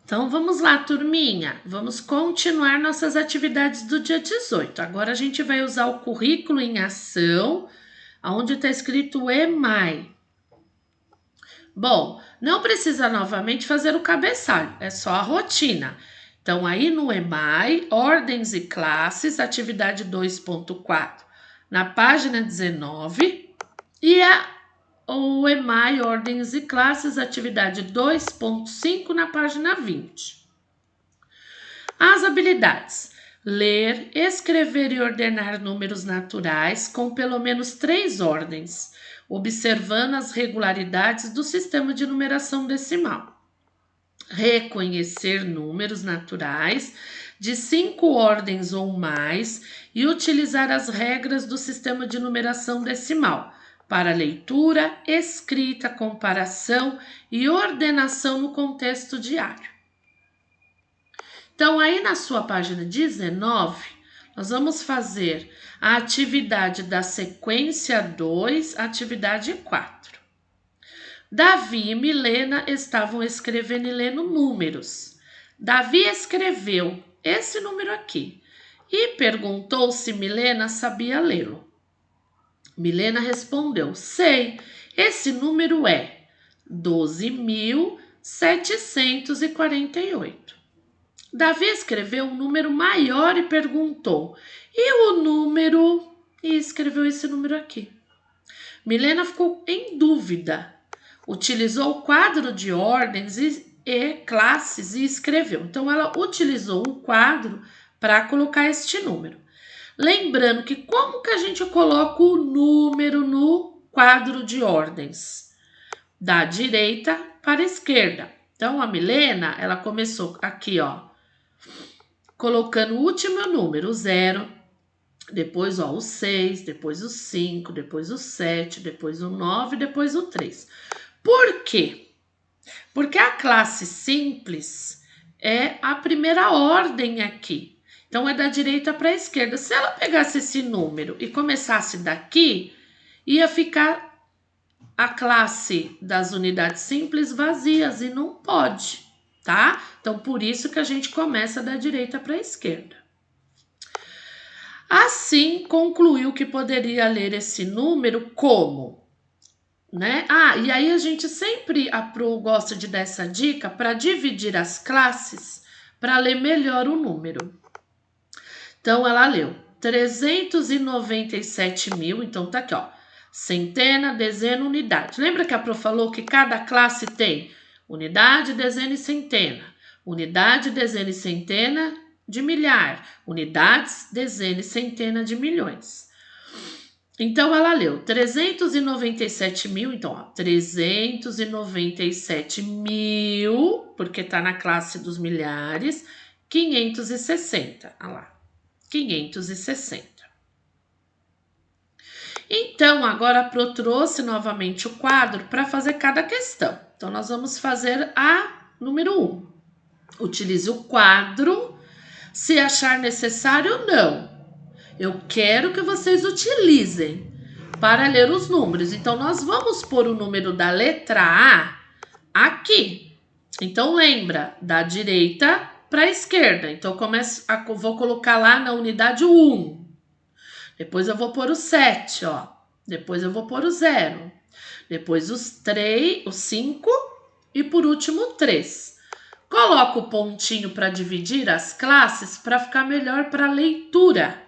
Então vamos lá, turminha. Vamos continuar nossas atividades do dia 18. Agora a gente vai usar o currículo em ação, onde está escrito EMAI. Bom, não precisa novamente fazer o cabeçalho, é só a rotina. Então, aí no EMAI, ordens e classes, atividade 2.4, na página 19, e o EMAI, ordens e classes, atividade 2.5, na página 20. As habilidades: ler, escrever e ordenar números naturais com pelo menos 3 ordens, observando as regularidades do sistema de numeração decimal. Reconhecer números naturais de 5 ordens ou mais e utilizar as regras do sistema de numeração decimal para leitura, escrita, comparação e ordenação no contexto diário. Então, aí na sua página 19, nós vamos fazer a atividade da sequência 2, atividade 4. Davi e Milena estavam escrevendo e lendo números. Davi escreveu esse número aqui e perguntou se Milena sabia lê-lo. Milena respondeu: sei, esse número é 12.748. Davi escreveu um número maior e perguntou: e o número? E escreveu esse número aqui. Milena ficou em dúvida. Utilizou o quadro de ordens e classes e escreveu. Então, ela utilizou o quadro para colocar este número. Lembrando que como que a gente coloca o número no quadro de ordens? Da direita para a esquerda. Então, a Milena, ela começou aqui, ó, colocando o último número, o 0, depois ó, o 6, depois o 5, depois o 7, depois o 9, depois o 3. Por quê? Porque a classe simples é a primeira ordem aqui. Então, é da direita para a esquerda. Se ela pegasse esse número e começasse daqui, ia ficar a classe das unidades simples vazias e não pode, tá? Então, por isso que a gente começa da direita para a esquerda. Assim, concluiu que poderia ler esse número como, né? E aí a gente sempre, a Pro gosta de dar essa dica para dividir as classes para ler melhor o número. Então, ela leu 397 mil, então tá aqui, ó, centena, dezena, unidade. Lembra que a Pro falou que cada classe tem unidade, dezena e centena, unidade, dezena e centena de milhar, unidades, dezena e centena de milhões. Então, ela leu 397 mil, então, ó, 397 mil, porque tá na classe dos milhares, 560, olha lá, 560. Então, agora a Pro trouxe novamente o quadro para fazer cada questão. Então, nós vamos fazer a número 1. Utilize o quadro, se achar necessário, não. Eu quero que vocês utilizem para ler os números. Então, nós vamos pôr o número da letra A aqui. Então, lembra, da direita para a esquerda. Então, vou colocar lá na unidade 1. Depois eu vou pôr o 7, ó. Depois eu vou pôr o 0. Depois os 3, os 5 e por último o 3. Coloco o pontinho para dividir as classes para ficar melhor para a leitura.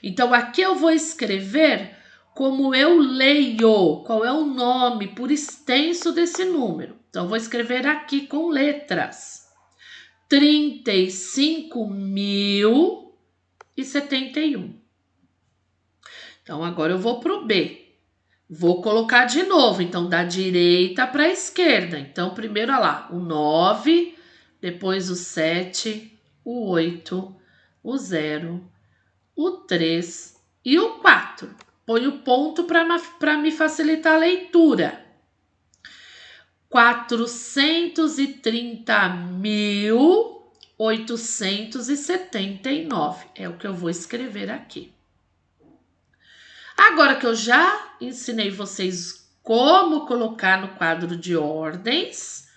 Então, aqui eu vou escrever como eu leio, qual é o nome por extenso desse número. Então, eu vou escrever aqui com letras. 35.071. Então, agora eu vou para o B. Vou colocar de novo, então, da direita para a esquerda. Então, primeiro, olha lá, o 9, depois o 7, o 8, o 0, o 3 e o 4. Põe o ponto para me facilitar a leitura. 430.879 é o que eu vou escrever aqui. Agora que eu já ensinei vocês como colocar no quadro de ordens,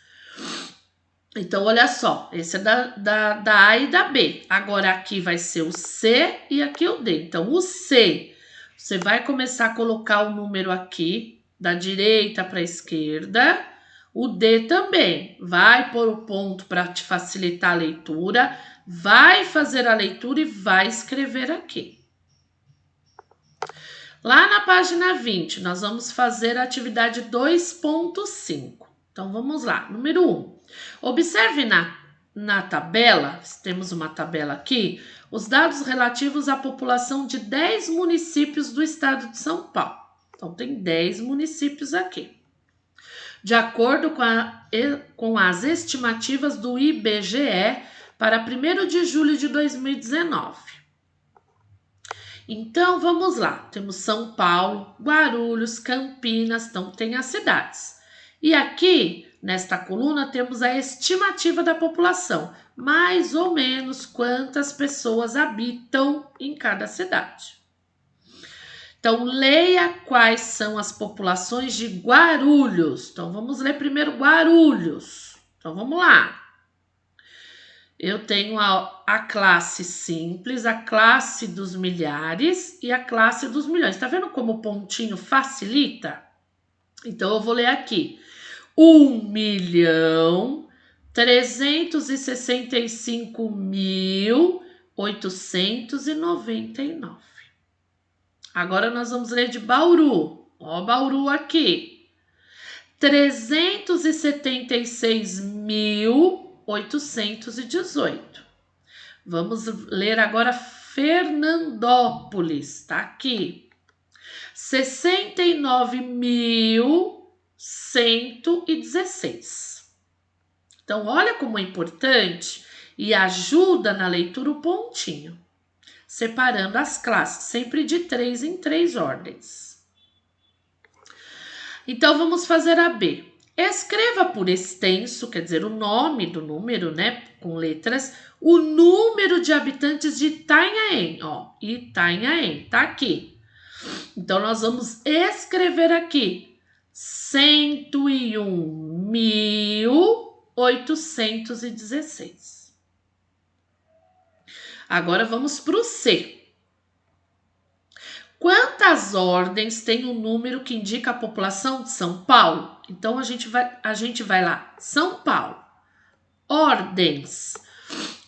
Então, olha só, esse é da A e da B. Agora, aqui vai ser o C e aqui o D. Então, o C, você vai começar a colocar o número aqui, da direita para a esquerda. O D também. Vai pôr o ponto para te facilitar a leitura. Vai fazer a leitura e vai escrever aqui. Lá na página 20, nós vamos fazer a atividade 2.5. Então, vamos lá. Número 1. Observe na tabela, temos uma tabela aqui, os dados relativos à população de 10 municípios do estado de São Paulo. Então, tem 10 municípios aqui. De acordo com as estimativas do IBGE para 1º de julho de 2019. Então, vamos lá. Temos São Paulo, Guarulhos, Campinas, então tem as cidades. E aqui, nesta coluna, temos a estimativa da população. Mais ou menos quantas pessoas habitam em cada cidade. Então, leia quais são as populações de Guarulhos. Então, vamos ler primeiro Guarulhos. Então, vamos lá. Eu tenho a classe simples, a classe dos milhares e a classe dos milhões. Tá vendo como o pontinho facilita? Então, eu vou ler aqui. 1.365.899. Agora nós vamos ler de Bauru. Ó, Bauru aqui. 376.818. Vamos ler agora Fernandópolis. Tá aqui. 69.116. Então, olha como é importante e ajuda na leitura o pontinho. Separando as classes, sempre de 3 em 3 ordens. Então, vamos fazer a B. Escreva por extenso, quer dizer, o nome do número, né, com letras, o número de habitantes de Itanhaém, ó, Itanhaém, tá aqui. Então, nós vamos escrever aqui 101.816. Agora vamos para o C. Quantas ordens tem o número que indica a população de São Paulo? Então, a gente vai lá. São Paulo. Ordens.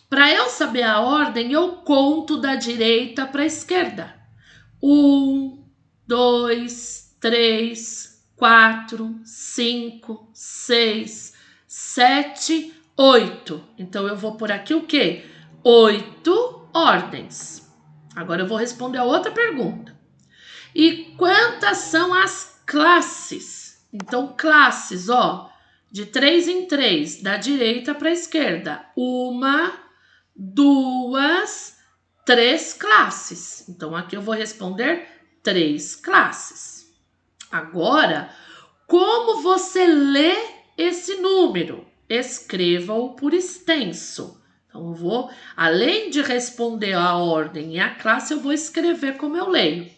Para eu saber a ordem, eu conto da direita para a esquerda. 1, 2, 3, 4, 5, 6, 7, 8. Então, eu vou por aqui o quê? 8 ordens. Agora eu vou responder a outra pergunta. E quantas são as classes? Então, classes, ó, de 3 em 3, da direita para a esquerda. 1, 2, 3 classes. Então, aqui eu vou responder 3 classes. Agora, como você lê esse número? Escreva-o por extenso. Então, eu vou, além de responder a ordem e a classe, eu vou escrever como eu leio.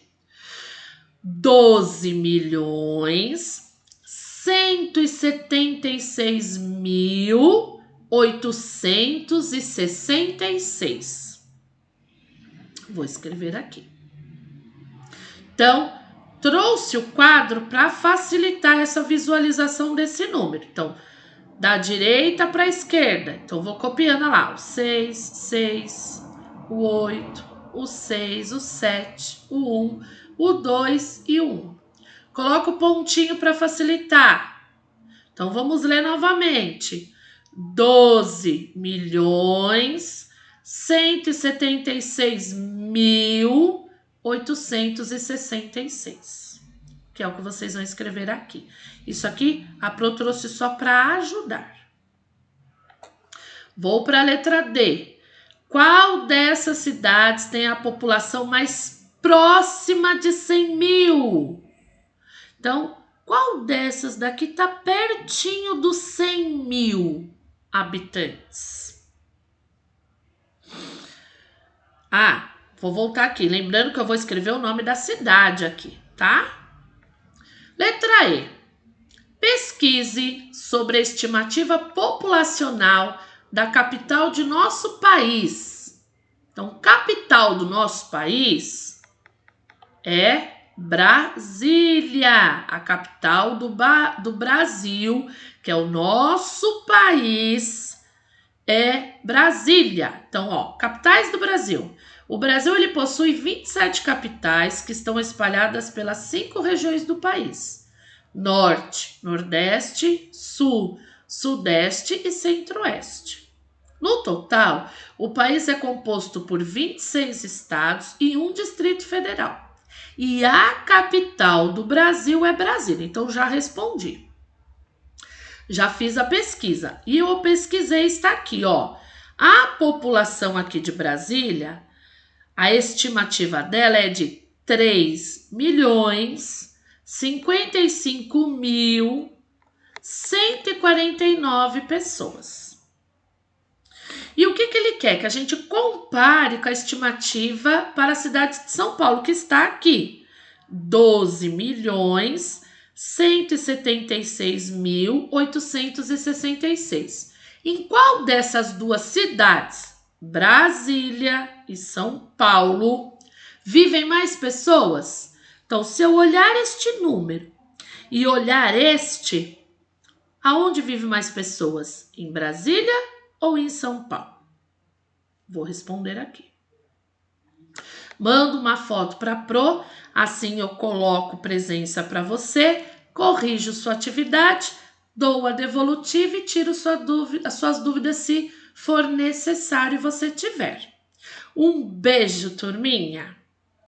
12.176.866. Vou escrever aqui. Então, trouxe o quadro para facilitar essa visualização desse número. Então, da direita para a esquerda. Então, vou copiando lá. O 6, 6, o 8, o 6, o 7, o 1, o 2 e o 1. Coloco o pontinho para facilitar. Então, vamos ler novamente. 12.176.866. Que é o que vocês vão escrever aqui. Isso aqui a Pro trouxe só para ajudar. Vou para a letra D. Qual dessas cidades tem a população mais próxima de 100 mil? Então, qual dessas daqui está pertinho dos 100 mil habitantes? Ah, vou voltar aqui. Lembrando que eu vou escrever o nome da cidade aqui, tá? Letra E. Pesquise sobre a estimativa populacional da capital de nosso país. Então, capital do nosso país é Brasília, a capital do Brasil, que é o nosso país, é Brasília. Então, ó, capitais do Brasil. O Brasil ele possui 27 capitais que estão espalhadas pelas 5 regiões do país: Norte, Nordeste, Sul, Sudeste e Centro-Oeste. No total, o país é composto por 26 estados e um Distrito Federal. E a capital do Brasil é Brasília. Então, já respondi. Já fiz a pesquisa. E eu pesquisei, está aqui, ó. A população aqui de Brasília, a estimativa dela é de 3.055.149 pessoas. E o que ele quer? Que a gente compare com a estimativa para a cidade de São Paulo, que está aqui. 12.176.866. Em qual dessas duas cidades, Brasília e São Paulo, vivem mais pessoas? Então, se eu olhar este número e olhar este, aonde vive mais pessoas? Em Brasília ou em São Paulo? Vou responder aqui. Mando uma foto para a Pro, assim eu coloco presença para você, corrijo sua atividade, dou a devolutiva e tiro as suas dúvidas se for necessário e você tiver. Um beijo, turminha!